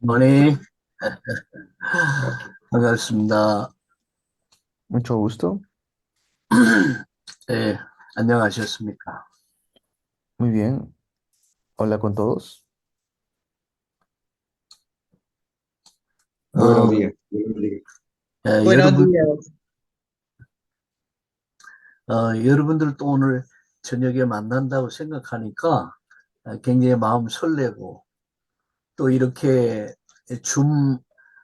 머니 반갑습니다. Mucho gusto. 네, 안녕하셨습니까? Muy bien. Hola con todos. 어, Buenos días. Buenos días. Buenos 여러분, días. 여러분들 또 오늘 저녁에 만난다고 생각하니까 굉장히 마음 설레고 또 이렇게 줌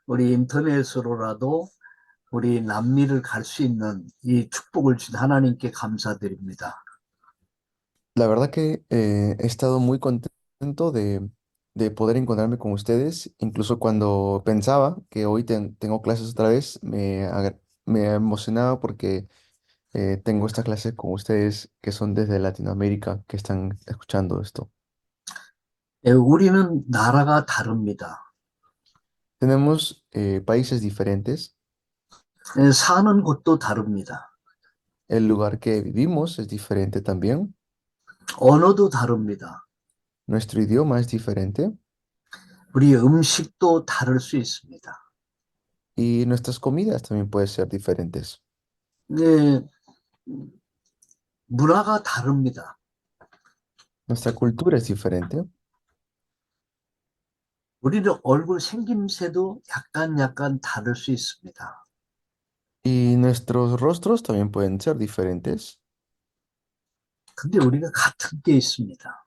우리 인터넷으로라도 우리 남미를 갈 수 있는 이 축복을 준 하나님께 감사드립니다. La verdad que he estado muy contento de poder encontrarme con ustedes. Incluso cuando pensaba que hoy tengo clases otra vez, me emocionaba porque tengo esta clase con ustedes que son desde Latinoamérica, que están escuchando esto. 우리는 나라가 다릅니다. Tenemos países diferentes. 사는 곳도 다릅니다. El lugar que vivimos es diferente también. 언어도 다릅니다. Nuestro idioma es diferente. 우리 음식도 다를 수 있습니다. Y nuestras comidas también pueden ser diferentes. 네, 문화가 다릅니다. Nuestra cultura es diferente 우리는 얼굴 생김새도 약간 다를 수 있습니다. y nuestros rostros también pueden ser diferentes, 근데 우리가 같은 게 있습니다.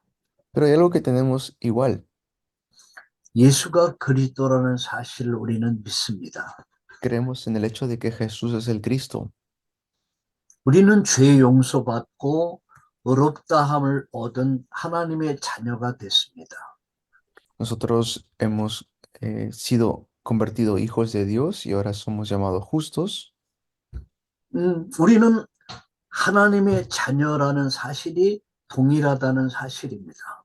pero hay algo que tenemos igual. 예수가 그리스도라는 사실을 우리는 믿습니다. Creemos en el hecho de que Jesús es el Cristo. 우리는 죄 용서받고 의롭다함을 얻은 하나님의 자녀가 됐습니다. Nosotros hemos sido convertidos hijos de Dios y ahora somos llamados justos. 우리는 하나님의 자녀라는 사실이 동일하다는 사실입니다.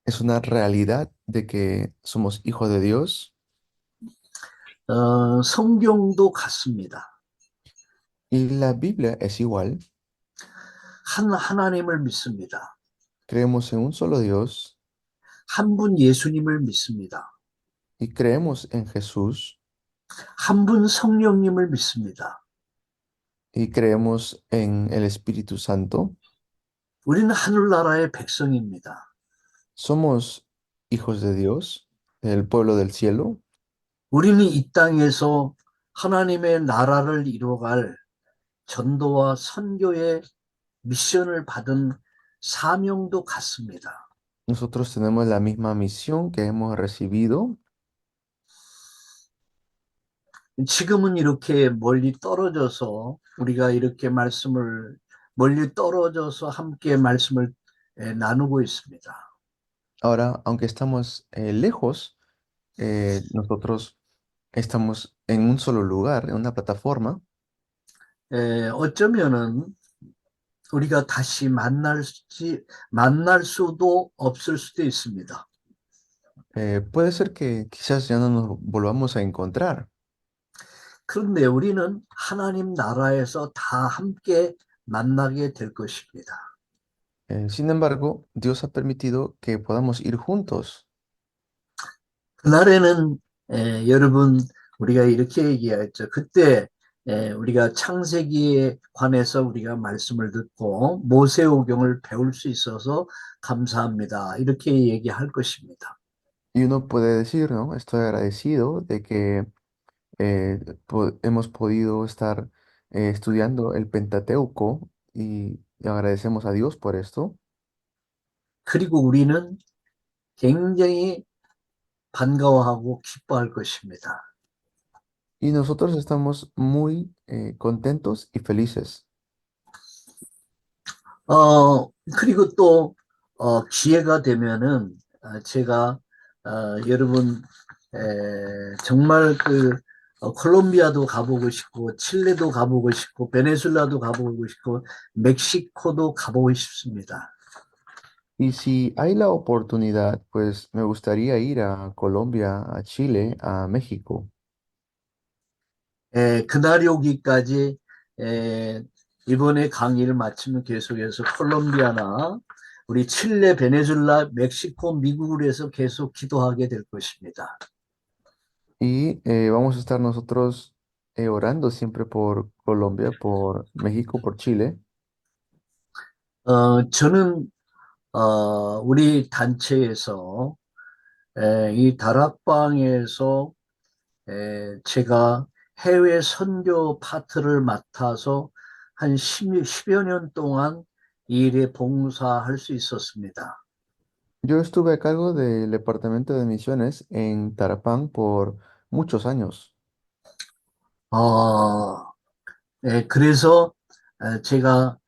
Es una realidad de que somos hijos de Dios 성경도 같습니다. y la Biblia es igual. 한 하나님을 믿습니다. Creemos en un solo Dios 한 분 예수님을 믿습니다. y creemos en Jesús 한 분 성령님을 믿습니다. y creemos en el Espíritu Santo. 우리는 하늘나라의 백성입니다. Somos hijos de Dios, el pueblo del cielo. 우리는 이 땅에서 하나님의 나라를 이루어갈 전도와 선교의 미션을 받은 사명도 같습니다. Nosotros tenemos la misma misión que hemos recibido. 지금은 이렇게 멀리 떨어져서 우리가 이렇게 멀리 떨어져서 함께 말씀을 나누고 있습니다. Ahora, aunque estamos lejos, nosotros estamos en un solo lugar, en una plataforma. 어쩌면은 우리가 다시 만날 수도 없을 수도 있습니다. Puede ser que quizás ya no nos volvamos a encontrar, 그런데 우리는 하나님 나라에서 다 함께 만나게 될 것입니다. sin embargo, Dios ha permitido que podamos ir juntos. 그날에는 여러분 우리가 이렇게 얘기했죠. 그때 우리가 창세기에 관해서 우리가 말씀을 듣고 모세오경을 배울 수 있어서 감사합니다. 이렇게 얘기할 것입니다. Y uno puede decir, ¿no? Estoy agradecido de que hemos podido estar estudiando el Pentateuco y agradecemos a Dios por esto. 그리고 우리는 굉장히 반가워하고 기뻐할 것입니다. Y nosotros estamos muy contentos y felices. 그리고 또 기회가 되면은 제가 여러분 정말 콜롬비아도 가보고 싶고 칠레도 가보고 싶고 베네수엘라도 가보고 싶고 멕시코도 가보고 싶습니다. Y si hay la oportunidad, pues me gustaría ir a Colombia, a Chile, a México. 그날이 오기까지 이번에 강의를 마치면 계속해서 콜롬비아나 우리 칠레, 베네수엘라, 멕시코, 미국을 위해서 계속 기도하게 될 것입니다. Y vamos a estar nosotros orando siempre por Colombia, por México, por Chile. 저는 우리 단체에서 이 다락방에서 제가 해외 선교 파트를 맡아서 한 10여 년 동안 이 일에 봉사할 수 있었습니다. Yo estuve a cargo del departamento de misiones en Tarapán por muchos años. 어, 그래서 제가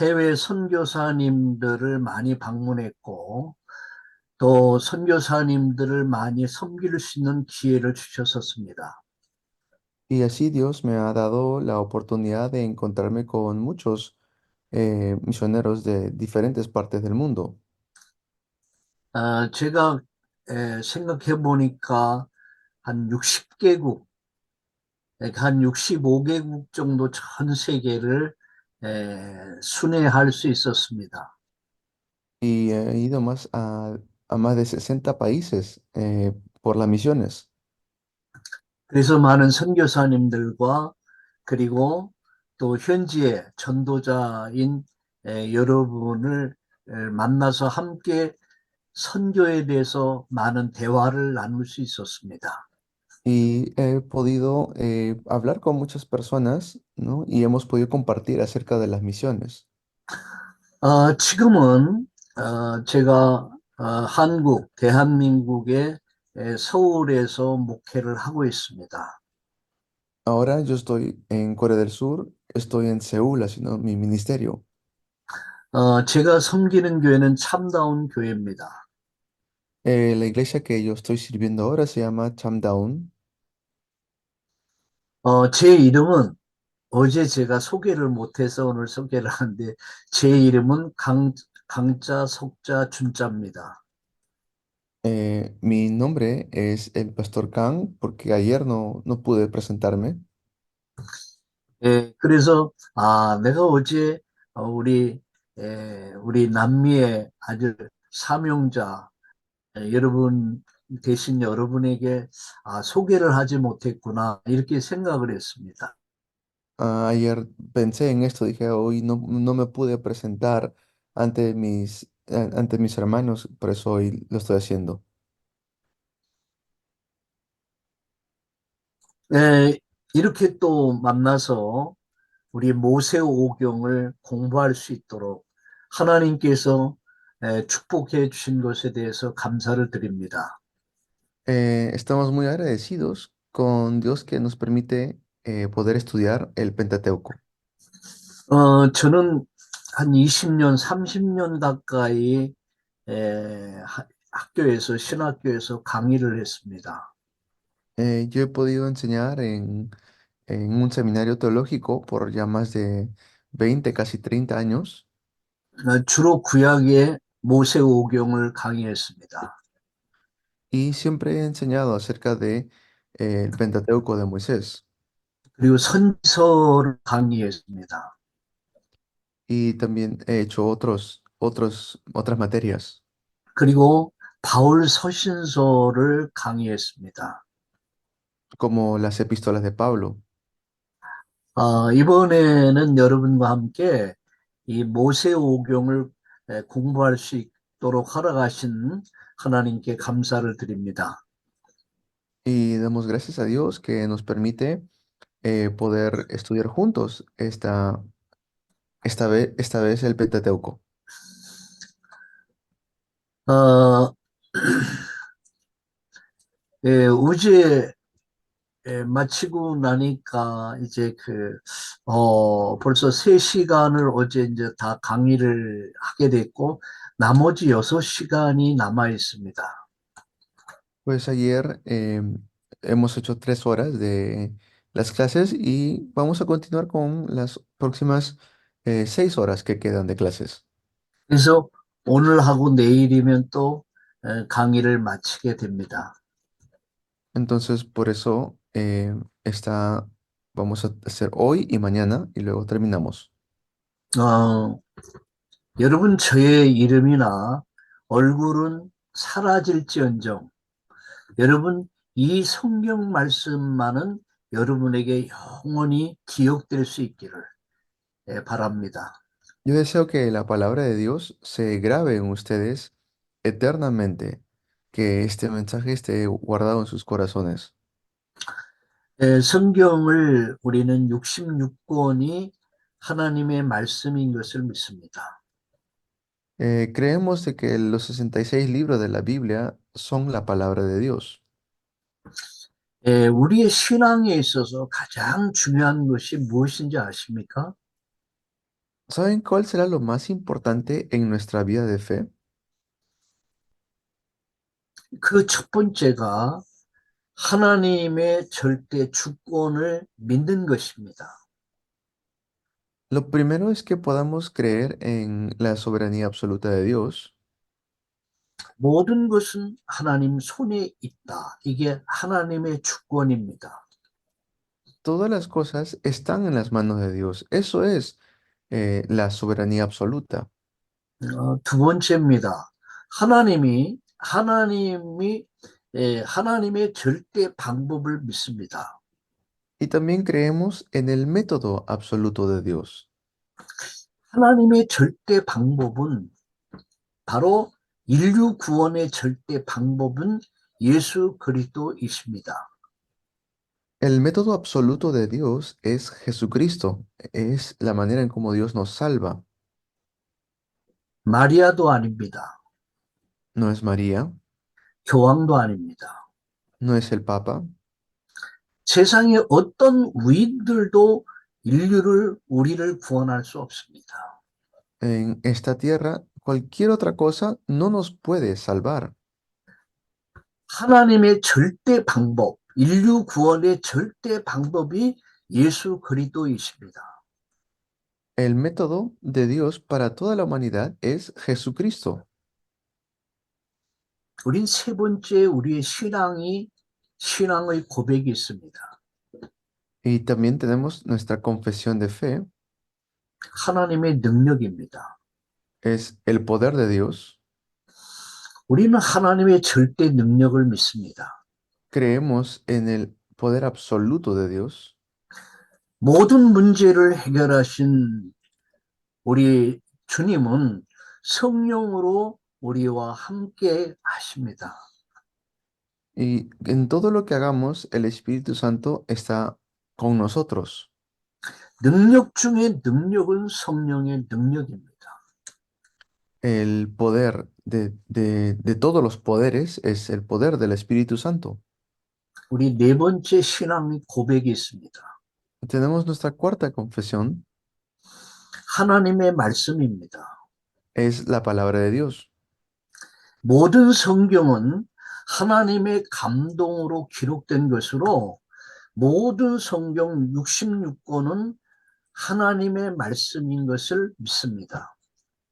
해외 선교사님들을 많이 방문했고 또 선교사님들을 많이 섬길 수 있는 기회를 주셨었습니다. Y así Dios me ha dado la oportunidad de encontrarme con muchos misioneros de diferentes partes del mundo. 제가 생각해 보니까 한 60개국, 한 65개국 정도 전 세계를 순회할 수 있었습니다. Y he ido a más de 60 países por las misiones. 그래서 많은 선교사님들과 그리고 또 현지의 전도자인 여러분을 만나서 함께 선교에 대해서 많은 대화를 나눌 수 있었습니다. Y he podido hablar con muchas personas, ¿no? Y hemos podido compartir acerca de las misiones. 지금은 제가 한국, 대한민국의 서울에서 목회를 하고 있습니다. Ahora yo estoy en Corea del Sur, estoy en Seúl haciendo mi ministerio. 제가 섬기는 교회는 참다운 교회입니다. La iglesia que yo estoy sirviendo ahora se llama Chamdaun. 제 이름은 어제 제가 소개를 못해서 오늘 소개를 하는데 제 이름은 강자, 석자, 준자입니다. Mi nombre es el Pastor Kang porque ayer no pude presentarme. 그래서 내가 어제 우리 남미의 아주 사명자 여러분 대신 여러분에게 소개를 하지 못했구나 이렇게 생각을 했습니다. Ayer pensé en esto, dije, hoy no me pude presentar ante mis hermanos, por eso hoy lo estoy haciendo. 이렇게 또 만나서 우리 모세오경을 공부할 수 있도록 하나님께서 축복해 주신 것에 대해서 감사를 드립니다. Estamos muy agradecidos con Dios que nos permite poder estudiar el Pentateuco. 저는 한 20년, 30년 가까이 학교에서, 신학교에서 강의를 했습니다. Yo he podido enseñar en un seminario teológico por ya más de 20 casi 30 años 주로 구약의 모세오경을 강의했습니다. y siempre he enseñado acerca de el Pentateuco de Moisés 그리고 선지서를 강의했습니다. y también he hecho otras materias 그리고 바울 서신서를 강의했습니다. como las epístolas de Pablo. 이번에는 여러분과 함께 이 모세오경을 공부할 수 있도록 허락하신 하나님께 감사를 드립니다. Y damos gracias a Dios que nos permite poder estudiar juntos esta vez el Pentateuco. 어, 우주에 마치고 나니까 이제 벌써 3시간을 어제 이제 다 강의를 하게 됐고, 나머지 6시간이 남아 있습니다. Pues ayer hemos hecho 3 horas de las clases y vamos a continuar con las próximas 6 horas que quedan de clases. 그래서 오늘하고 내일이면 또 강의를 마치게 됩니다. Entonces, por eso vamos a hacer hoy y mañana y luego terminamos. 어, 여러분, 저의 이름이나 얼굴은 사라질지언정, 여러분, 이 성경 말씀만은 여러분에게 영원히 기억될 수 있기를 바랍니다. Yo deseo que la palabra de Dios se grabe en ustedes eternamente, que este mensaje esté guardado en sus corazones. 성경을 우리는 66권이 하나님의 말씀인 것을 믿습니다. Creemos de que los 66 libros de la Biblia son la palabra de Dios. 우리의 신앙에 있어서 가장 중요한 것이 무엇인지 아십니까? ¿Saben cuál será lo más importante en nuestra vida de fe? 그 첫 번째가 하나님의 절대 주권을 믿는 것입니다. Lo primero es que podamos creer en la soberanía absoluta de Dios. 모든 것은 하나님 손에 있다. 이게 하나님의 주권입니다. Todas las cosas están en las manos de Dios. Eso es la soberanía absoluta. 두 번째입니다. 하나님이 하나님의 절대 방법을 믿습니다. Y también creemos en el método absoluto de Dios. 하나님의 절대 방법은 바로 인류 구원의 절대 방법은 예수 그리스도이십니다. El método absoluto de Dios es Jesucristo. Es la manera en cómo Dios nos salva. 마리아도 아닙니다. No es María, 교황도 아닙니다. no es el Papa. 세상의 어떤 위인들도 우리를 구원할 수 없습니다. En esta tierra, cualquier otra cosa no nos puede salvar. 하나님의 절대 방법, 인류 구원의 절대 방법이 예수 그리스도이십니다. El método de Dios para toda la humanidad es Jesucristo. 우린 세 번째 우리의 신앙의 고백이 있습니다. Y también tenemos nuestra confesión de fe, 하나님의 능력입니다. es el poder de Dios. 우리는 하나님의 절대 능력을 믿습니다. Creemos en el poder absoluto de Dios. 모든 문제를 해결하신 우리 주님은 성령으로 우리와 함께 하십니다. Y en todo lo que hagamos, el Espíritu Santo está con nosotros. 능력 중에 능력은 성령의 능력입니다. El poder de todos los poderes es el poder del Espíritu Santo. 우리 네 번째 신앙 고백이 있습니다. Tenemos nuestra cuarta confesión, 하나님의 말씀입니다. es la palabra de Dios. 모든 성경은 하나님의 감동으로 기록된 것으로 모든 성경 66권은 하나님의 말씀인 것을 믿습니다.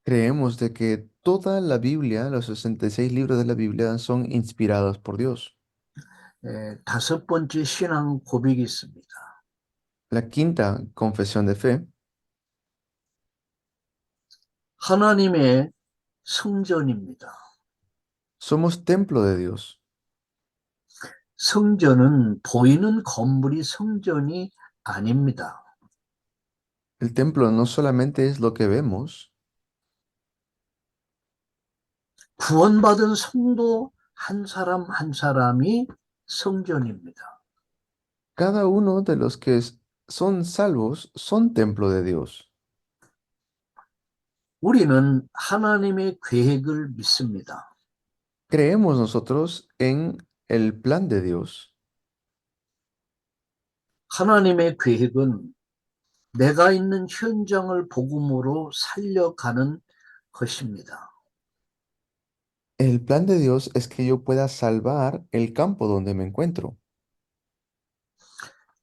Creemos de que toda la Biblia, los 66 libros de la Biblia, son inspirados por Dios. 다섯 번째 신앙 고백이 있습니다. La quinta confesión de fe, 하나님의 성전입니다. somos templo de Dios. 성전은 보이는 건물이 성전이 아닙니다. El templo no solamente es lo que vemos, 구원받은 성도 한 사람 한 사람이 성전입니다. cada uno de los que son salvos son templo de Dios. 우리는 하나님의 계획을 믿습니다. Creemos nosotros en el plan de Dios. 하나님의 계획은 내가 있는 현장을 복음으로 살려가는 것입니다. El plan de Dios es que yo pueda salvar el campo donde me encuentro.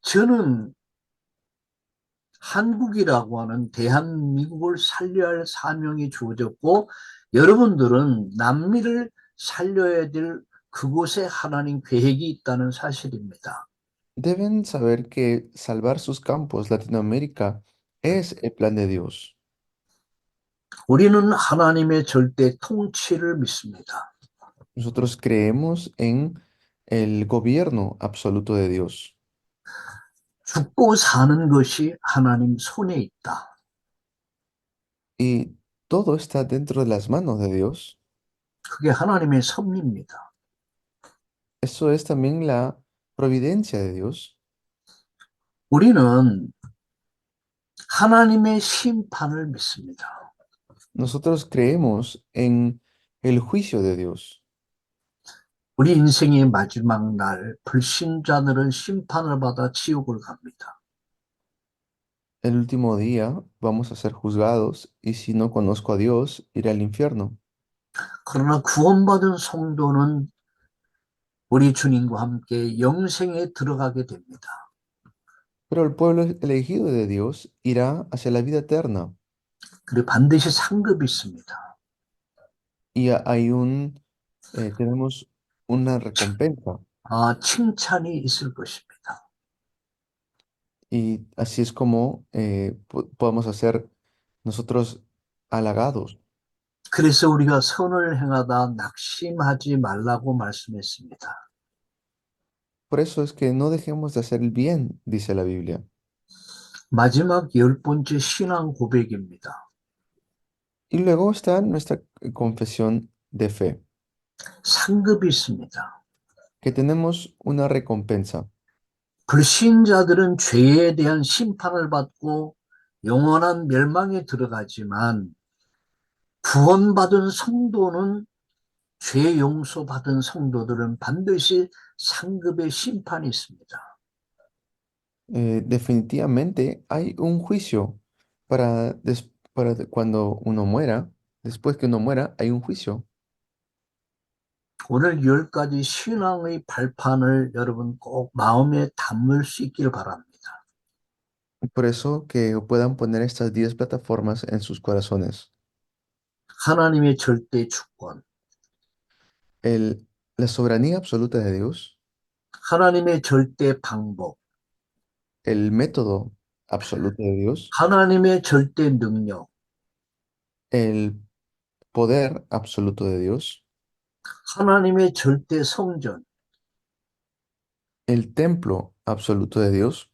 저는 한국이라고 하는 대한민국을 살려야 할 사명이 주어졌고 여러분들은 남미를 살려야 될 그곳에 하나님 계획이 있다는 사실입니다. Deben saber que salvar sus campos, Latinoamérica, es el plan de Dios. 우리는 하나님의 절대 통치를 믿습니다. Nosotros creemos en el gobierno absoluto de Dios 죽고 사는 것이 하나님 손에 있다. y todo está dentro de las manos de Dios. 그게 하나님의 섭리입니다. Eso es también la providencia de Dios. 우리는 하나님의 심판을 믿습니다. Nosotros creemos en el juicio de Dios. 우리 인생의 마지막 날 불신자들은 심판을 받아 지옥을 갑니다. El último día vamos a ser juzgados y si no conozco a Dios, iré al infierno. 그러나 구원받은 성도는 우리 주님과 함께 영생에 들어가게 됩니다. Pero el pueblo elegido de Dios irá hacia la vida eterna 그리고 반드시 상급이 있습니다. y tenemos una recompensa 칭찬이 있을 것입니다. y así es como podemos hacer nosotros halagados. 그래서 우리가 선을 행하다 낙심하지 말라고 말씀했습니다. Por eso es que no dejemos de hacer el bien, dice la Biblia. 마지막 열 번째 신앙 고백입니다. Y luego está nuestra confesión de fe, 상급이 있습니다. que tenemos una recompensa. 불신자들은 죄에 대한 심판을 받고 영원한 멸망에 들어가지만 구원받은 성도는 죄 용서받은 성도들은 반드시 상급의 심판이 있습니다. Definitivamente hay un juicio cuando uno muera. Después que uno muera, hay un juicio. 오늘 열 가지 신앙의 발판을 여러분 꼭 마음에 담을 수 있길 바랍니다. Por eso que puedan poner estas 10 plataformas en sus corazones. 하나님의 절대 주권, El, la soberanía absoluta de Dios, 하나님의 절대 방법, el método absoluto de Dios, 하나님의 절대 능력, el poder absoluto de Dios, 하나님의 절대 성전, el templo absoluto de Dios,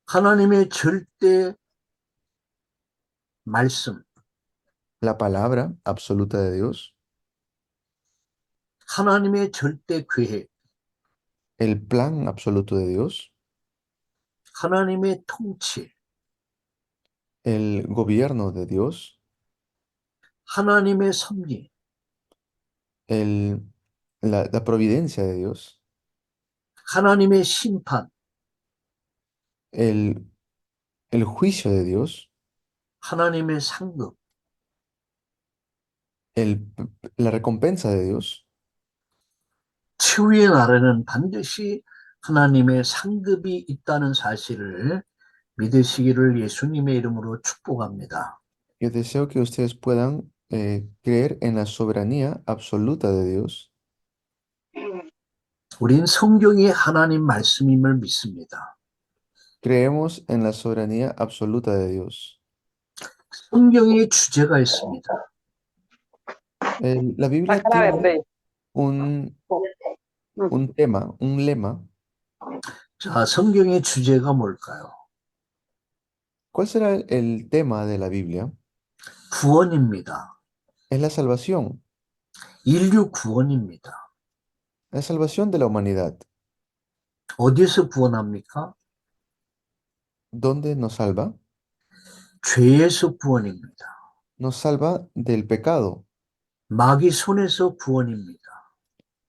하나님의 절대 말씀, la palabra absoluta de Dios, 하나님의 절대 계획, el plan absoluto de Dios, 하나님의 통치, el gobierno de Dios, 하나님의 섭리, el, la providencia de Dios, 하나님의 심판, el, el juicio de Dios, 하나님의 상급, el, la recompensa de Dios. 치유의 날에는 반드시 하나님의 상급이 있다는 사실을 믿으시기를 예수님의 이름으로 축복합니다. Yo deseo que ustedes puedan creer en la soberanía absoluta de Dios. 우린 성경이 하나님 말씀임을 믿습니다. Creemos en la soberanía absoluta de Dios. 성경의 주제가 있습니다. La Biblia Acá la tiene verde. un, Mm. un tema, un lema. 자, 성경의 주제가 뭘까요? ¿Cuál será el tema de la Biblia? 구원입니다. Es la salvación, 인류 구원입니다. la salvación de la humanidad. 어디에서 구원합니까? ¿Dónde nos salva? 죄에서 구원입니다. Nos salva del pecado, 마귀 손에서 구원입니다.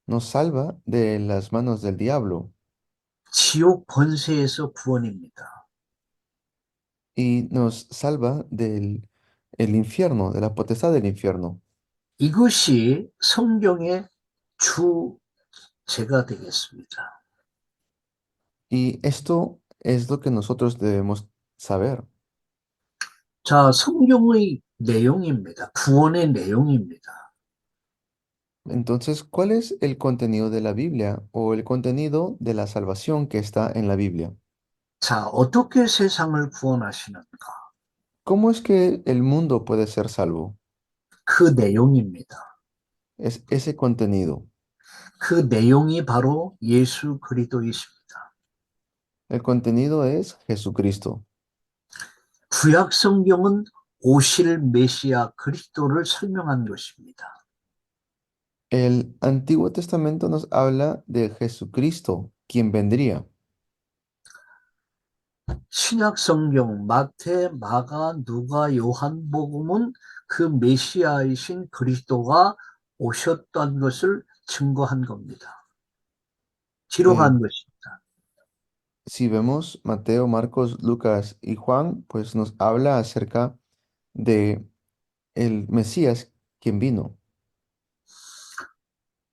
nos salva de las manos del diablo 지옥 권세에서 구원입니다. y nos salva del el infierno, de la potestad del infierno. 이것이 성경의 주제가 되겠습니다. Y esto es lo que nosotros debemos saber. 자, 성경의 내용입니다. 구원의 내용입니다. Entonces, ¿cuál es el contenido de la Biblia o el contenido de la salvación que está en la Biblia? 자, 어떻게 세상을 구원하시는가? ¿Cómo es que el mundo puede ser salvo? 그 내용입니다. Es ese contenido. 그 내용이 바로 예수 그리스도이십니다. El contenido es Jesucristo. 구약 성경은 오실 메시아 그리스도를 설명한 것입니다. El Antiguo Testamento nos habla de Jesucristo, quien vendría. 신약 성경 마태, 마가, 누가, 요한복음은 그 메시아이신 그리스도가 오셨던 것을 증거한 겁니다. Eh, 기록한 것입니다. si vemos Mateo, Marcos, Lucas y Juan, pues nos habla acerca de el Mesías, quien vino.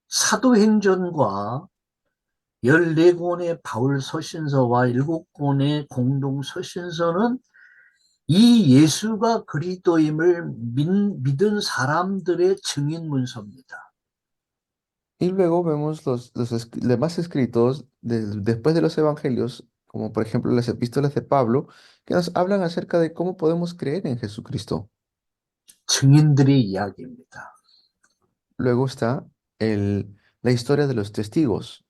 사도행전과 14권의 바울 서신서와 7권의 공동 서신서는 이 예수가 그리스도임을 믿은 사람들의 증인 문서입니다. Y luego vemos los demás escritos después de los evangelios, como por ejemplo las epístolas de Pablo, que nos hablan acerca de cómo podemos creer en Jesucristo. 증인들의 이야기입니다. Luego está la historia de los testigos.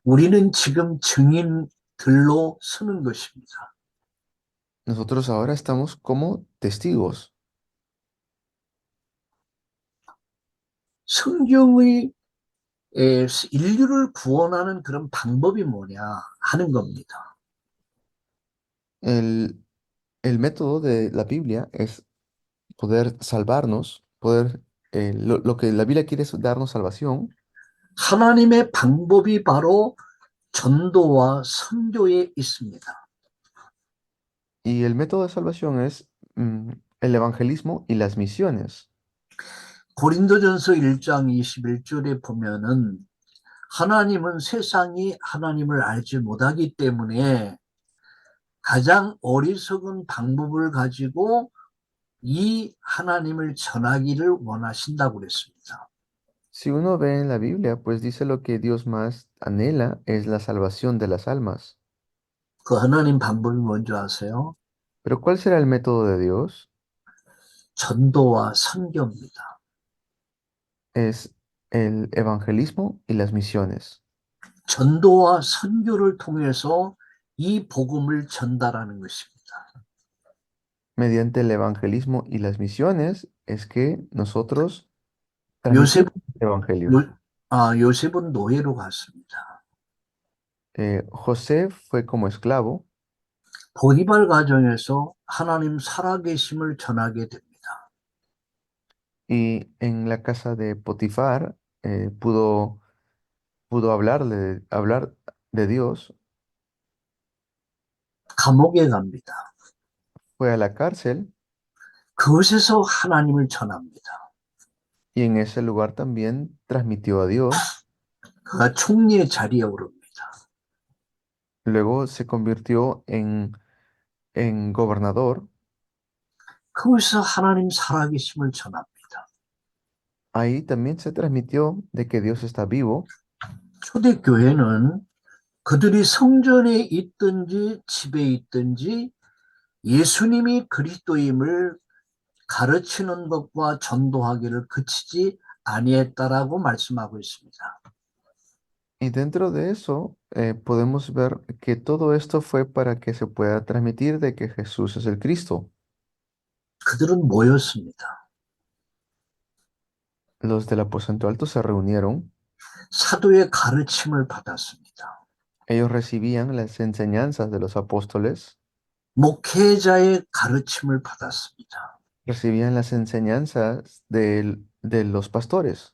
우리는 지금 증인들로 서는 것입니다. Nosotros ahora estamos como testigos. 성경의 인류를 구원하는 그런 방법이 뭐냐 하는 겁니다. El, el método de la Biblia es poder salvarnos, lo que la Biblia quiere es darnos salvación. 하나님의 방법이 바로 전도와 선교에 있습니다. Y el método de salvación es el evangelismo y las misiones. 고린도전서 1장 21절에 보면은 하나님은 세상이 하나님을 알지 못하기 때문에 가장 어리석은 방법을 가지고 이 하나님을 전하기를 원하신다고 그랬습니다. Si uno ve en la Biblia, pues dice lo que Dios más anhela es la salvación de las almas. 그 하나님 방법이 뭔지 아세요? Pero ¿cuál será el método de Dios? 전도와 선교입니다. Es el evangelismo y las misiones. 전도와 선교를 통해서 이 복음을 전달하는 것입니다. Mediante el evangelismo y las misiones es que nosotros 요셉, transmitimos el evangelio. 요, 요셉은 노예로 갔습니다. José fue como esclavo 보디발 가정에서 하나님 살아계심을 전하게 됩니다. y en la casa de Potifar pudo hablar de Dios. 감옥에 갑니다. Fue a la cárcel 그곳에서 하나님을 전합니다. y en ese lugar también transmitió a Dios. 그가 총리의 자리에 오릅니다. Luego se convirtió en gobernador. 그곳에서 하나님 살아계심을 전합니다. Ahí también se transmitió de que Dios está vivo. 초대교회는 그들이 성전에 있든지 집에 있든지 예수님이 그리스도임을 가르치는 것과 전도하기를 그치지 아니했다라고 말씀하고 있습니다. Y dentro de eso podemos ver que todo esto fue para que se pueda transmitir de que Jesús es el Cristo. 그들은 모였습니다. Los del aposento alto se reunieron. 사도의 가르침을 받았습니다. Ellos recibían las enseñanzas de los apóstoles, 목회자의 가르침을 받았습니다. recibían las enseñanzas de los pastores.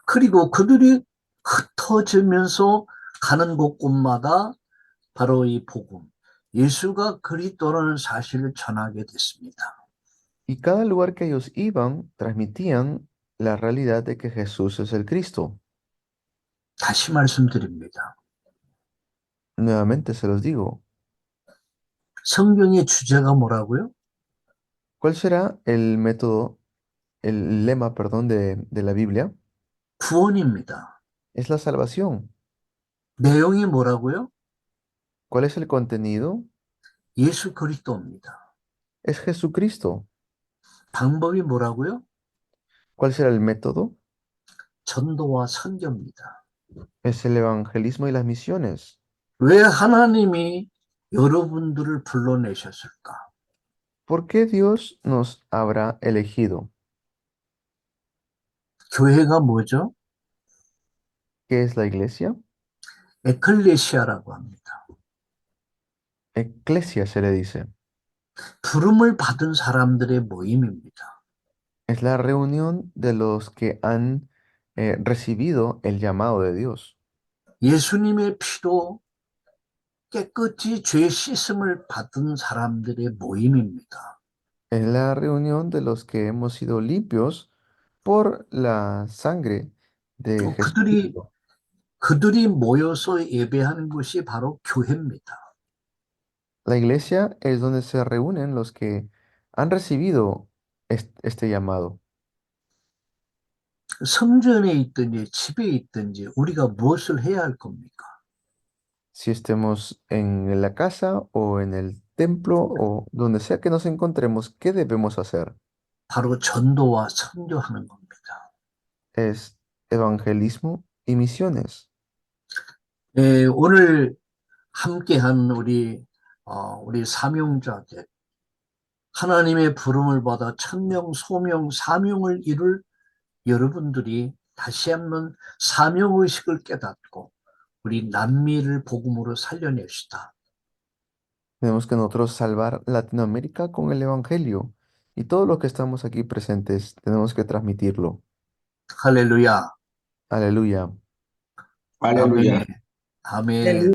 그리고 그들이 흩어지면서 가는 곳곳마다 바로 이 복음, 예수가 그리스도라는 사실을 전하게 됐습니다. Y cada lugar que ellos iban, transmitían la realidad de que Jesús es el Cristo. 다시 말씀드립니다. Nuevamente se los digo, 성경의 주제가 뭐라고요? ¿cuál será el método, el lema, perdón, de la Biblia? 구원입니다. Es la salvación. 내용이 뭐라고요? ¿Cuál es el contenido? 예수 그리스도입니다. Es Jesucristo. 방법이 뭐라고요? ¿Cuál será el método? 전도와 선교입니다. Es el evangelismo y las misiones. 왜 하나님이 여러분들을 불러내셨을까? ¿Por qué Dios nos habrá elegido? 교회가 뭐죠? ¿Qué es la iglesia? 에클레시아라고 합니다. Eclesia se le dice. 부름을 받은 사람들의 모임입니다. Es la reunión de los que han recibido el llamado de Dios. 예수님의 피로 깨끗이 죄 씻음을 받은 사람들의 모임입니다. Es la reunión de los que hemos sido limpios por la sangre de 또 그들이 Jesucristo. 그들이 모여서 예배하는 것이 바로 교회입니다. La iglesia es donde se reúnen los que han recibido este llamado. 성전에 있든지 집에 있든지 우리가 무엇을 해야 할 겁니까? Si estemos en la casa o en el templo o donde sea que nos encontremos, ¿qué debemos hacer? 바로 전도와 선교하는 겁니다. Es evangelismo y misiones. 오늘 함께한 우리 사명자들 하나님의 부름을 받아 천명, 소명, 사명을 이룰 여러분들이 다시 한번 사명의식을 깨닫고 우리 남미를 복음으로 살려냅시다. Tenemos que nosotros salvar Latinoamérica con el evangelio y todos los que estamos aquí presentes tenemos que transmitirlo. 할렐루야. Aleluya. 아멘. Aleluya. 아멘.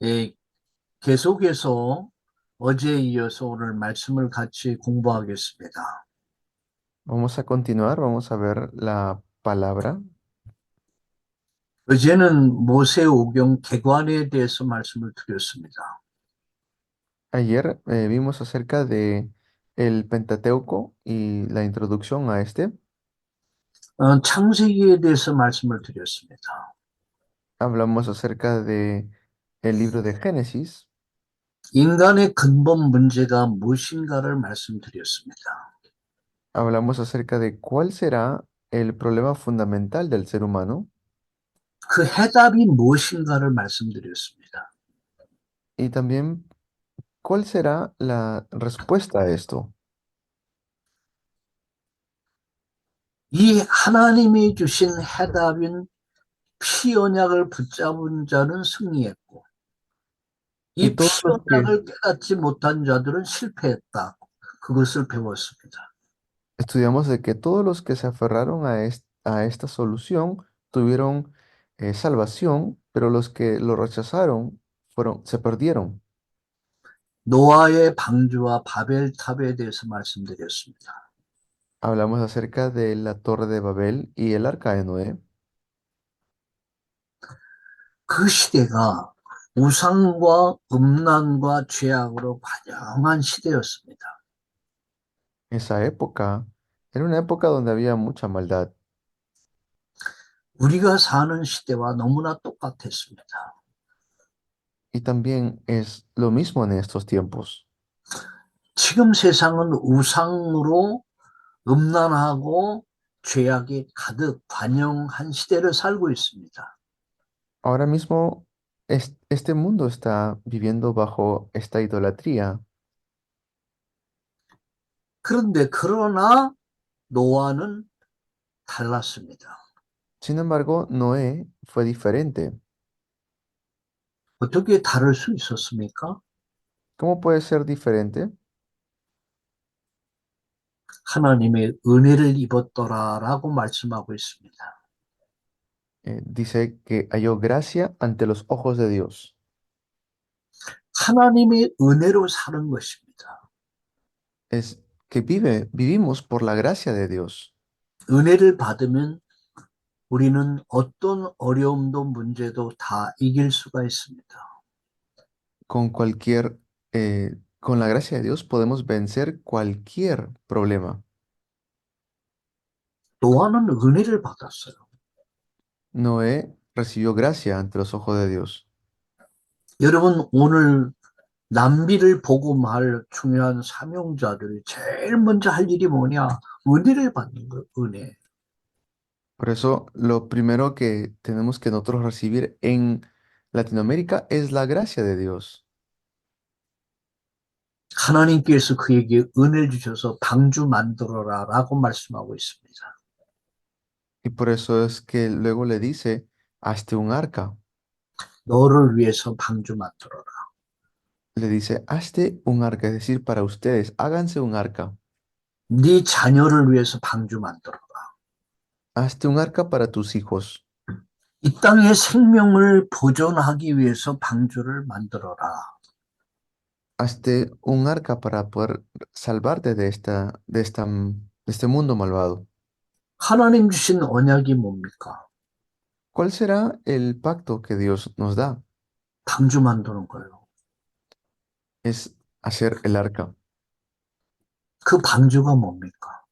예, 계속해서 어제에 이어서 오늘 말씀을 같이 공부하겠습니다. Vamos a continuar, vamos a ver la palabra. 어제는 모세오경 개관에 대해서 말씀을 드렸습니다. Ayer vimos acerca de el Pentateuco y la introducción a este. 창세기에 대해서 말씀을 드렸습니다. Hablamos acerca de el libro de Génesis. 인간의 근본 문제가 무엇인가를 말씀드렸습니다. Hablamos acerca de cuál será el problema fundamental del ser humano 그 해답이 무엇인가를 말씀드렸습니다. y también cuál será la respuesta a esto. 이 하나님이 주신 해답인 피 언약을 붙잡은 자는 승리했고 Y 이 피 todos los que 언약을 깨닫지 못한 자들은 실패했다. 그것을 배웠습니다. estudiamos de que todos los que se aferraron a esta solución tuvieron salvación, pero los que lo rechazaron se perdieron. 노아의 방주와 바벨탑에 대해서 말씀드렸습니다. Hablamos acerca de la Torre de Babel y el Arca de Noé. 그 시대가 우상과 음란과 죄악으로 관영한 시대였습니다. Esa época era una época donde había mucha maldad 우리가 사는 시대와 너무나 똑같았습니다. y también es lo mismo en estos tiempos. 지금 세상은 우상으로 음란하고 죄악이 가득 관영한 시대를 살고 있습니다. Ahora mismo este mundo está viviendo bajo esta idolatría. 그러나 노아는 달랐습니다. Sin embargo, Noé fue diferente. 어떻게 다를 수 있었습니까? ¿Cómo puede ser diferente? 하나님의 은혜를 입었더라라고 말씀하고 있습니다. Dice que halló gracia ante los ojos de Dios. 하나님의 은혜로 사는 것입니다. Es que vivimos por la gracia de Dios. 은혜를 받으면 우리는 어떤 어려움도 문제도 다 이길 수가 있습니다. Con la gracia de Dios podemos vencer cualquier problema. 노아는 은혜를 받았어요. Noé recibió gracia ante los ojos de Dios. 여러분 오늘 남비를 복음할 중요한 사명자들이 제일 먼저 할 일이 뭐냐? 은혜를 받는 거, 은혜. Por eso, lo primero que tenemos que nosotros recibir en Latinoamérica es la gracia de Dios. 하나님께서 그에게 은혜를 주셔서 방주 만들어라 라고 말씀하고 있습니다. Y por eso es que luego le dice, hazte un arca. 너를 위해서 방주 만들어라. Le dice, hazte un arca, es decir, para ustedes, háganse un arca. 네 자녀를 위해서 방주 만들어라. Hazte un arca para tus hijos. 이 땅의 생명을 보존하기 위해서 방주를 만들어라. Hazte un arca para poder salvarte de este mundo malvado. 하나님 주신 언약이 뭡니까? ¿Cuál será el pacto que Dios nos da? 방주 만드는 거예요. Es hacer el arca. 그 방주가 뭡니까?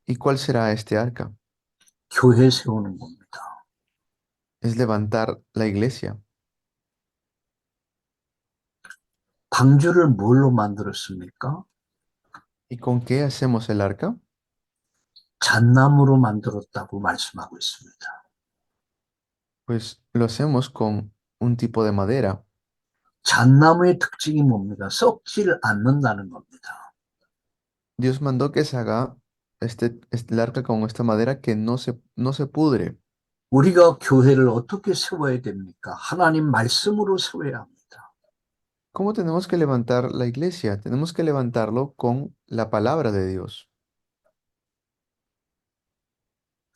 ¿Y cuál será este arca? 교회 세우는 겁니다. Es levantar la iglesia. 방주를 뭘로 만들었습니까? ¿Y con qué hacemos el arca? 잣나무로 만들었다고 말씀하고 있습니다. Pues lo hacemos con un tipo de madera. 잣나무의 특징이 뭡니까? 썩질 않는다는 겁니다. Dios mandó que se haga el arca con esta madera que no se pudre. 우리가 교회를 어떻게 세워야 됩니까? 하나님 말씀으로 세워야 합니다. ¿Cómo tenemos que levantar la iglesia? Tenemos que levantarlo con la palabra de Dios.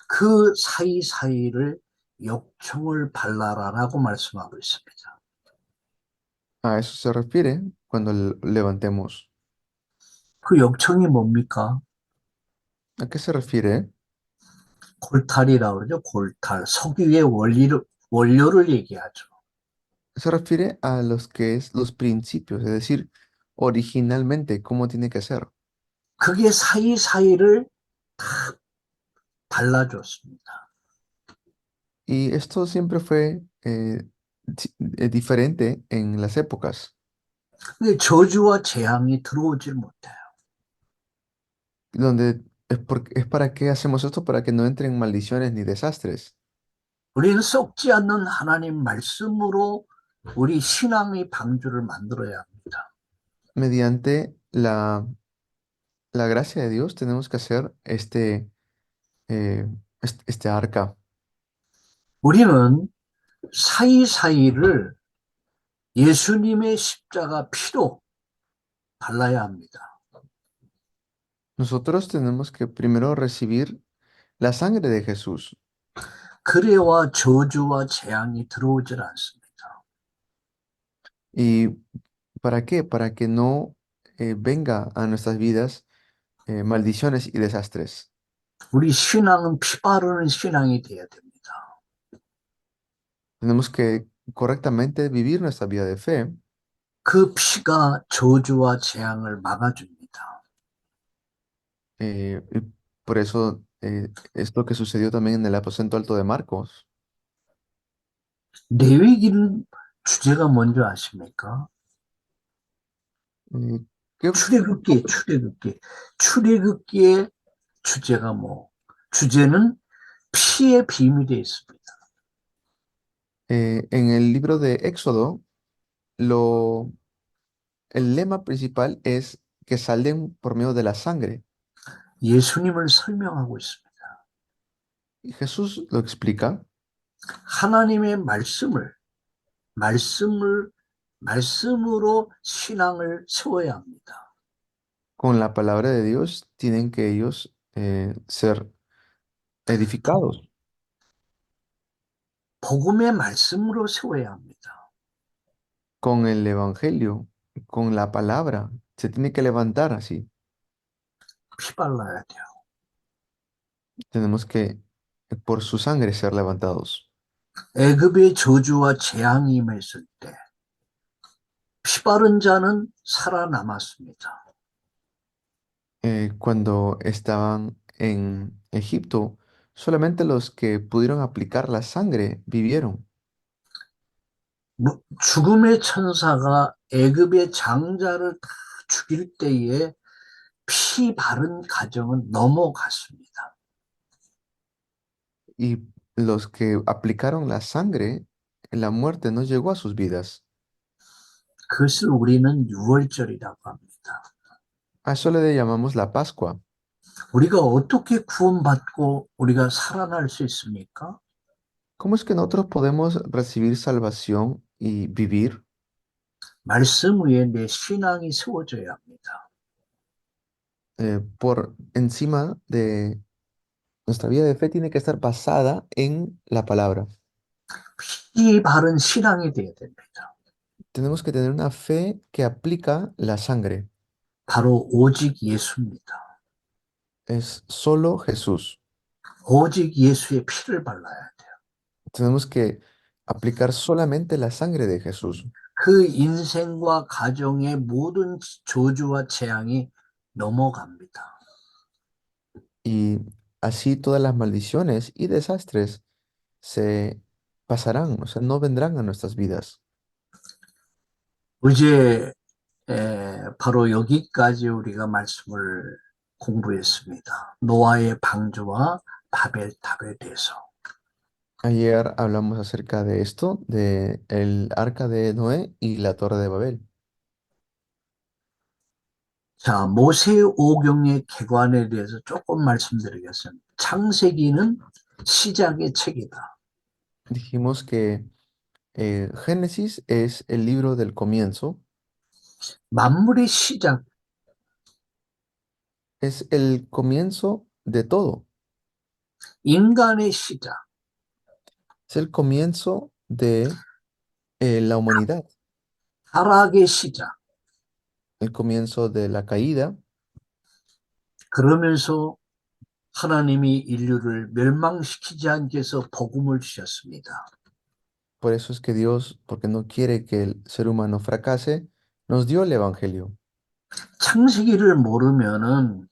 그 사이사이를 욕청을 발라라라고 말씀하고 있습니다. A eso se refiere cuando levantemos. 그 욕청이 뭡니까? ¿A qué se refiere? 골탈이라고 그러죠. 골탈. 석유의 원료를 얘기하죠. Se refiere a los que es los principios, es decir, originalmente cómo tiene que ser. 그게 사이사이를 다 발라줬습니다. Y esto siempre fue diferente en las épocas, 근데 저주와 재앙이 들어오질 못해요. donde es para qué hacemos esto, para que no entren maldiciones ni desastres. 우리는 썩지 않는 하나님 말씀으로 우리 신앙의 방주를 만들어야 합니다. Mediante la gracia de Dios tenemos que hacer este arca. 우리는 사이사이를 예수님의 십자가 피로 발라야 합니다. Nosotros tenemos que primero recibir la sangre de Jesús. 그래야 저주와 재앙이 들어오질 않습니다. ¿Y para qué? Para que no venga a nuestras vidas maldiciones y desastres. 우리 신앙은 피 바르는 신앙이 돼야 됩니다. Tenemos que correctamente vivir nuestra vida de fe. 그 피가 저주와 재앙을 막아줍니다. Y por eso es lo que sucedió también en el aposento alto de Marcos. 레위기는 주제가 뭔지 아십니까? Eh, ¿qué 출애굽기의 주제가 뭐? 주제는 피의 비밀에 있습니다. En el libro de Éxodo, lo, el lema principal es que salen por medio de la sangre. 예수님을 설명하고 있습니다. Y Jesús lo explica. 하나님의 말씀으로 신앙을 세워야 합니다. Con la palabra de Dios tienen que ellos ser edificados. 복음의 말씀으로 세워야 합니다. Con el evangelio, con la palabra, se tiene que levantar así. 피 발라야 돼요. Tenemos que, por su sangre, ser levantados. 애굽의 저주와 재앙이 임했을 때 피 바른 자는 살아남았습니다. Cuando estaban en Egipto, solamente los que pudieron aplicar la sangre vivieron. 죽음의 천사가 애굽의 장자를 다 죽일 때에 피 바른 가정은 넘어갔습니다. Y los que aplicaron la sangre, la muerte no llegó a sus vidas. 그것을 우리는 유월절이라고 합니다. A eso le llamamos la Pascua. 우리가 어떻게 구원받고 우리가 살아날 수 있습니까? ¿Cómo es que nosotros podemos recibir salvación y vivir? 말씀 위에 내 신앙이 세워져야 합니다. Por encima de nuestra vida de fe tiene que estar basada en la palabra. 피 바른 신앙이 돼야 됩니다. Tenemos que tener una fe que aplica la sangre. 바로 오직 예수입니다. Es solo Jesús. 오직 예수의 피를 발라야 돼요. Tenemos que aplicar solamente la sangre de Jesús. 그 인생과 가정의 모든 저주와 재앙이 넘어갑니다. Y así todas las maldiciones y desastres se pasarán, o sea, no vendrán a nuestras vidas. 어제 바로 여기까지 우리가 말씀을 공부했습니다. 노아의 방주와 바벨탑에 대해서. Ayer hablamos acerca de esto, de el arca de Noé y la torre de Babel. 자, 모세오경의 개관에 대해서 조금 말씀드리겠습니다. 창세기는 시작의 책이다. Dijimos que Génesis es el libro del comienzo, 만물의 시작, es el comienzo de todo, 인간의 시작, es el comienzo de la humanidad, 타락의 시작. el comienzo de la caída. 그러면서 하나님이 인류를 멸망시키지 않기 위해서 복음을 주셨습니다. Por eso es que Dios, porque no quiere que el ser humano fracase, nos dio el Evangelio. 창세기를 모르면은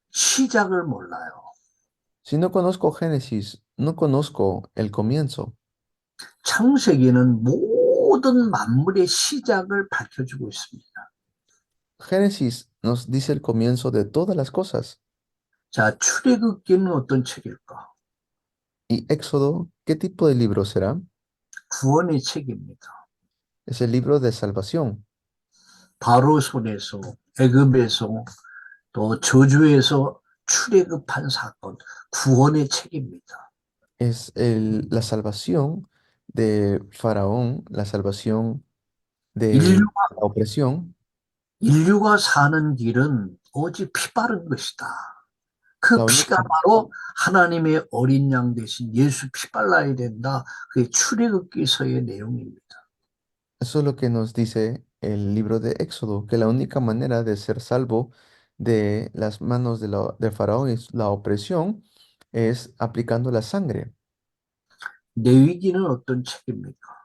시작을 몰라요. Si no conozco Génesis, no conozco el comienzo. 창세기는 모든 만물의 시작을 밝혀주고 있습니다. Génesis nos dice el comienzo de todas las cosas. 자, 출애굽기는 어떤 책일까? ¿Y Éxodo, qué tipo de libro será? 구원의 책입니다. Es el libro de salvación. 바로 손에서 애굽에서 또 저주에서 출애굽한 사건, 구원의 책입니다. Es la salvación de Faraón, la salvación de 인류, la opresión. 인류가 사는 길은 오직 피 바른 것이다. 그 La 피가 única, 바로 하나님의 어린 양 대신 예수 피 발라야 된다. 그게 출애굽기서의 내용입니다. eso es lo que nos dice el libro de Éxodo, que la única manera de ser salvo de las manos de Faraón y la opresión es aplicando la sangre. 레위기는 어떤 책입니까?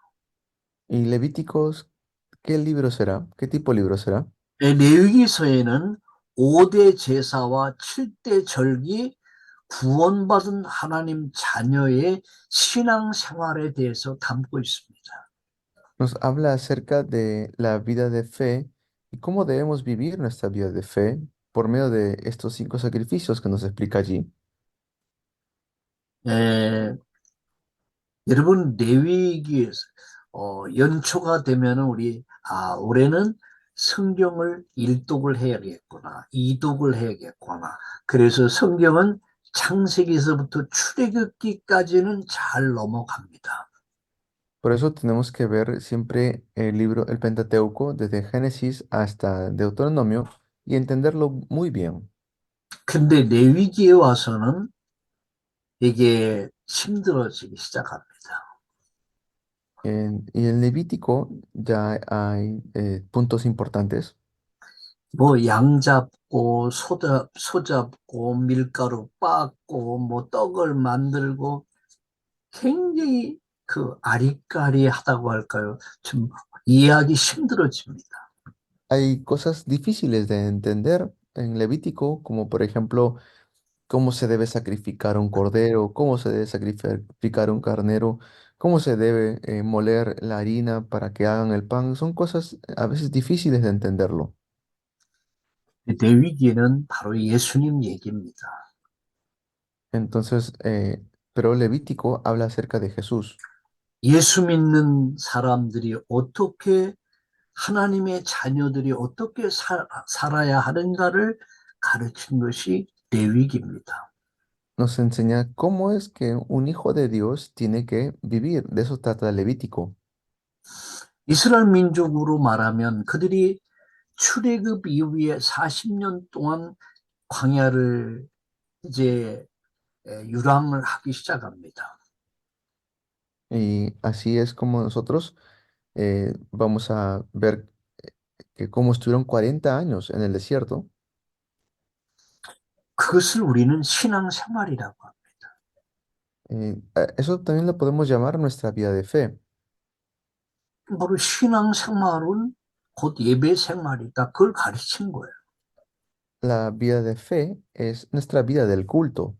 ¿Y Levíticos, qué libro será? ¿Qué tipo de libro será? 레위기서에는 5대 제사와 7대 절기 구원받은 하나님 자녀의 신앙 생활에 대해서 담고 있습니다. Nos habla acerca de la vida de fe y cómo debemos vivir nuestra vida de fe por medio de estos 5 sacrificios que nos explica allí. 에, 여러분 레위기에서 연초가 되면은 우리 올해는 성경을 1독을 해야겠구나, 2독을 해야겠구나. 그래서 성경은 창세기에서부터 출애굽기까지는 잘 넘어갑니다. Por eso tenemos que ver siempre el libro, el Pentateuco, desde Génesis hasta Deuteronomio y entenderlo muy bien. 근데 레위기에 와서는 이게 힘들어지기 시작합니다. Y en Levítico ya hay puntos importantes. 뭐 양 잡고 소 잡고 밀가루 빻고 뭐 떡을 만들고 굉장히 그 아리까리하다고 할까요? 좀 이해하기 힘들어집니다. Hay cosas difíciles de entender en Levítico, como por ejemplo cómo se debe sacrificar un cordero, cómo se debe sacrificar un carnero, cómo se debe moler la harina para que hagan el pan. Son cosas a veces difíciles de entenderlo. 레위기는 바로 예수님 얘기입니다. Entonces, pero Levítico habla acerca de Jesús. 예수 믿는 사람들이 어떻게 하나님의 자녀들이 어떻게 살아야 하는가를 가르친 것이 레위기입니다. Nos enseña cómo es que un hijo de Dios tiene que vivir. De eso trata Levítico. 이스라엘 민족으로 말하면 그들이 출애굽 이후에 40년 동안 광야를 이제 유람을 하기 시작합니다. Y así es como nosotros vamos a ver que como estuvieron 40 años en el desierto, 그것을 우리는 신앙생활이라고 합니다. eso también lo podemos llamar nuestra vida de fe. 바로 신앙생활은 곧 예배생활이다. 그걸 가르친 거예요. La vida de fe es nuestra vida del culto.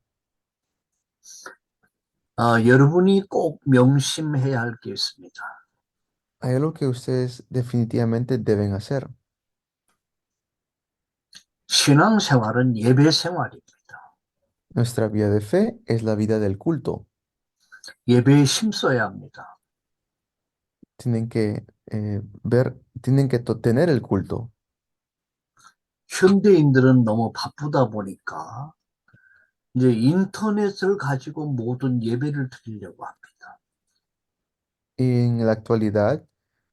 여러분이 꼭 명심해야 할 게 있습니다. Hay algo que ustedes definitivamente deben hacer. 신앙생활은 예배생활입니다. Nuestra vida de fe es la vida del culto. 예배에 힘써야 합니다. Tienen que tienen que tener el culto. 현대인들은 너무 바쁘다 보니까 이제 인터넷을 가지고 모든 예배를 드리려고 합니다. Y en la actualidad,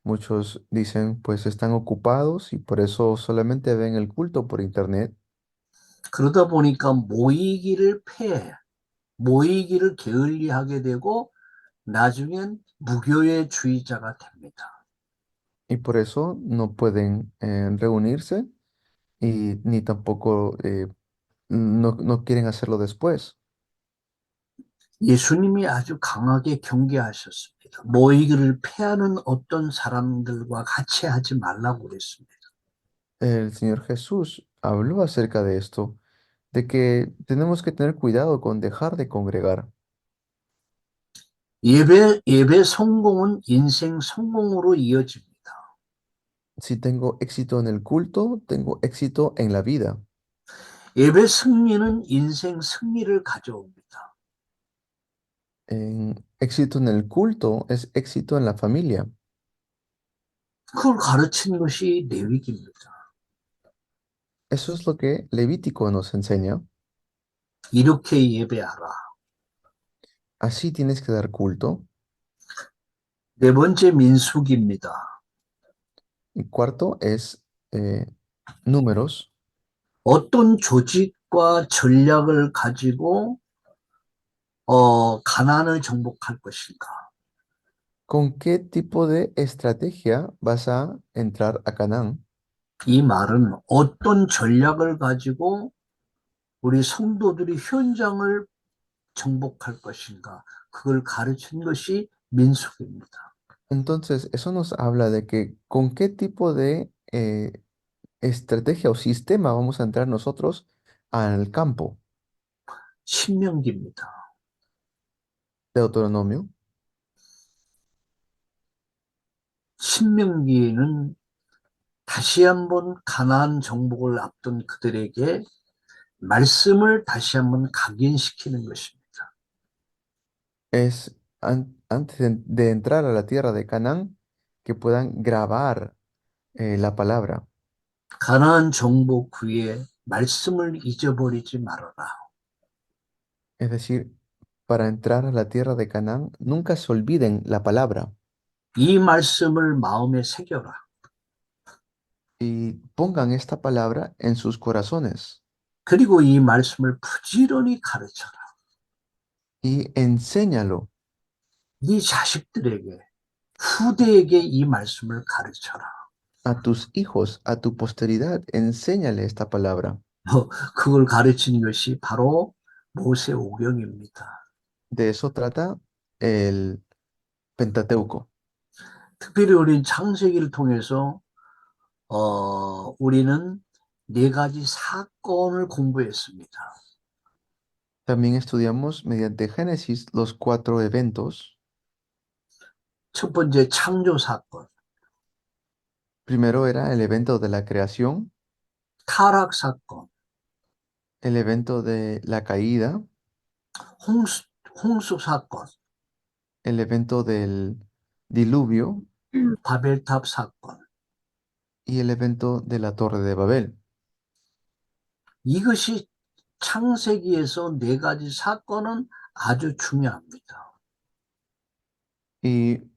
muchos dicen, pues están ocupados y por eso solamente ven el culto por internet. 그러다 보니까 모이기를 폐해, 모이기를 게을리하게 되고 나중엔 무교의 주의자가 됩니다. Y por eso no pueden reunirse y ni tampoco no quieren hacerlo después. 예수님이 아주 강하게 경계하셨습니다. 모이기를 폐하는 어떤 사람들과 같이 하지 말라고 그랬습니다. El Señor Jesús habló acerca de esto, de que tenemos que tener cuidado con dejar de congregar. 예배 성공은 인생 성공으로 이어집니다. Si tengo éxito en el culto, tengo éxito en la vida. 예배 승리는 인생 승리를 가져옵니다. Éxito en el culto es éxito en la familia. 그걸 가르친 것이 레위기입니다. Eso es lo que Levítico nos enseña. 이렇게 예배하라. Así tienes que dar culto. 네 번째 민수기입니다. Y cuarto es números. 어떤 조직과 전략을 가지고 가나안을 정복할 것인가? ¿Con qué tipo de estrategia vas a entrar a Canaán? 이 말은 어떤 전략을 가지고 우리 성도들이 현장을 정복할 것인가? 그걸 가르친 것이 민수기입니다. Entonces, eso nos habla de que con qué tipo de estrategia o sistema vamos a entrar nosotros al campo. 신명기입니다. Deuteronomio. 신명기는 다시 한번 가나안 정복을 앞둔 그들에게 말씀을 다시 한번 각인시키는 것입니다. Es antes de entrar a la tierra de Canaán, que puedan grabar la palabra. 가나안 정복 후에 말씀을 잊어버리지 말아라. Es decir, para entrar a la tierra de Canaán, nunca se olviden la palabra 이 말씀을 마음에 새겨라. y pongan esta palabra en sus corazones 그리고 이 말씀을 부지런히 가르쳐라. y enséñalo 네 자식들에게, 후대에게 이 말씀을 가르쳐라. a tus hijos, a tu posteridad, enséñale esta palabra. 그걸 가르친 것이 바로 모세오경입니다. De eso trata el Pentateuco. 특별히 우리 창세기를 통해서 우리는 네 가지 사건을 공부했습니다. También estudiamos mediante Génesis los 4 eventos. 첫 번째 창조 사건, Primero era el evento de la creación, 타락 사건, el evento de la caída, 홍수, 홍수 사건, el evento del diluvio 바벨탑 사건. y el evento de la Torre de Babel. 이것이 창세기에서 네 가지 사건은 아주 중요합니다. Y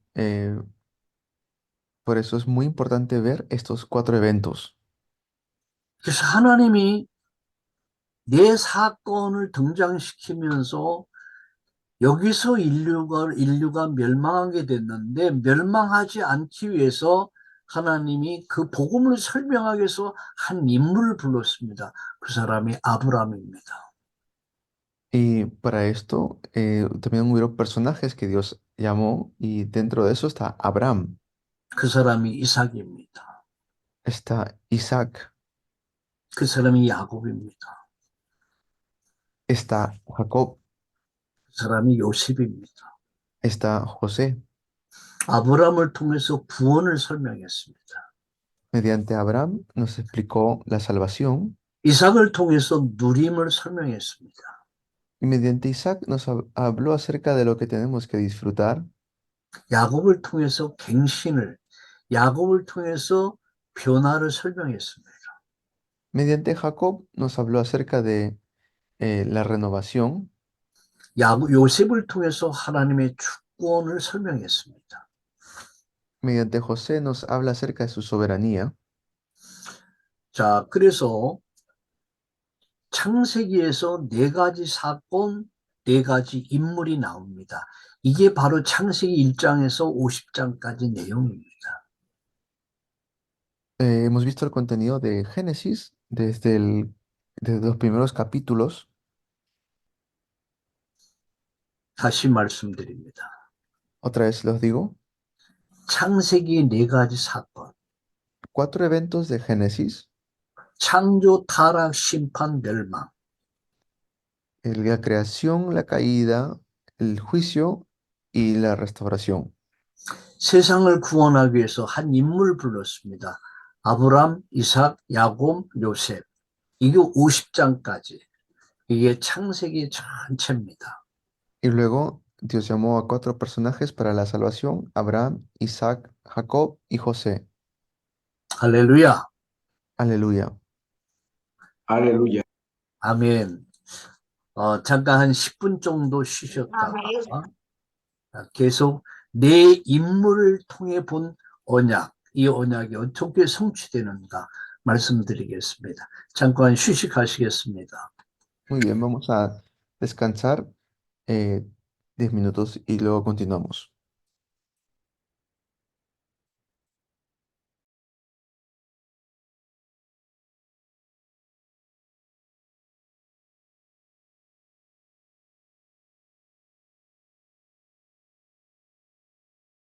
por eso es muy importante ver estos cuatro eventos. 그래서 하나님이 네 사건을 등장시키면서 여기서 인류가 멸망하게 됐는데 멸망하지 않기 위해서 하나님이 그 복음을 설명하기 위해서 한 인물을 불렀습니다. 그 사람이 아브라함입니다. Y para esto también hubieron personajes que Dios llamó y dentro de eso está Abraham, 그 사람이 이삭입니다. está Isaac, 그 사람이 야곱입니다. está Jacob, 그 사람이 요셉입니다. está José. 아브라함을 통해서 구원을 설명했습니다. Mediante Abraham nos explicó la salvación 이삭을 통해서 누림을 설명했습니다. y mediante Isaac nos habló acerca de lo que tenemos que disfrutar. 야곱을 통해서 갱신을, 야곱을 통해서 변화를 설명했습니다. Mediante Jacob nos habló acerca de la renovación. 요셉을 통해서 하나님의 주권을 설명했습니다. Mediante José nos habla acerca de su soberanía. 자, 그래서 창세기에서 네 가지 사건, 네 가지 인물이 나옵니다. 이게 바로 창세기 1장에서 50장까지 내용입니다. Hemos visto el contenido de Génesis desde los primeros capítulos. 다시 말씀드립니다. Otra vez los digo, 창세기 네 가지 사건, cuatro eventos de Génesis, 창조, 타락, 심판, 멸망. la creación, la caída, el juicio y la restauración. 세상을 구원하기 위해서 한 인물 불렀습니다. 아브람, 이삭, 야곱, 요셉. 이게 50장까지. 이게 창세기 전체입니다. Y luego Dios llamó a cuatro personajes para la salvación, Abraham, Isaac, Jacob y José. 할렐루야. Aleluya. Aleluya. 아멘. 잠깐 한 10분 정도 쉬셨다가 계속 내 인물을 통해 본 언약, 이 언약이 어떻게 성취되는가 말씀드리겠습니다. 잠깐 휴식하시겠습니다. Muy bien, vamos a descansar 10 minutos y luego continuamos.